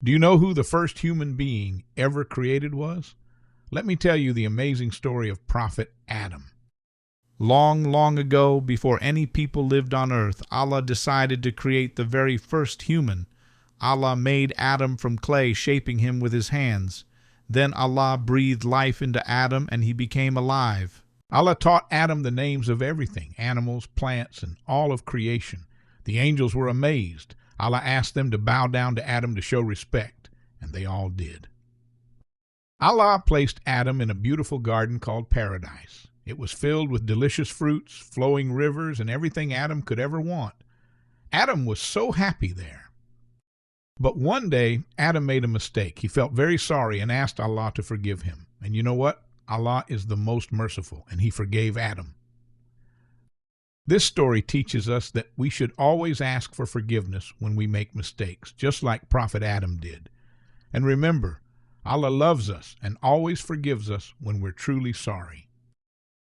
Do you know who the first human being ever created was? Let me tell you the amazing story of Prophet Adam. Long, long ago, before any people lived on earth, Allah decided to create the very first human. Allah made Adam from clay, shaping him with his hands. Then Allah breathed life into Adam, and he became alive. Allah taught Adam the names of everything, animals, plants, and all of creation. The angels were amazed. Allah asked them to bow down to Adam to show respect, and they all did. Allah placed Adam in a beautiful garden called Paradise. It was filled with delicious fruits, flowing rivers, and everything Adam could ever want. Adam was so happy there. But one day, Adam made a mistake. He felt very sorry and asked Allah to forgive him. And you know what? Allah is the most merciful, and he forgave Adam. This story teaches us that we should always ask for forgiveness when we make mistakes, just like Prophet Adam did. And remember, Allah loves us and always forgives us when we're truly sorry.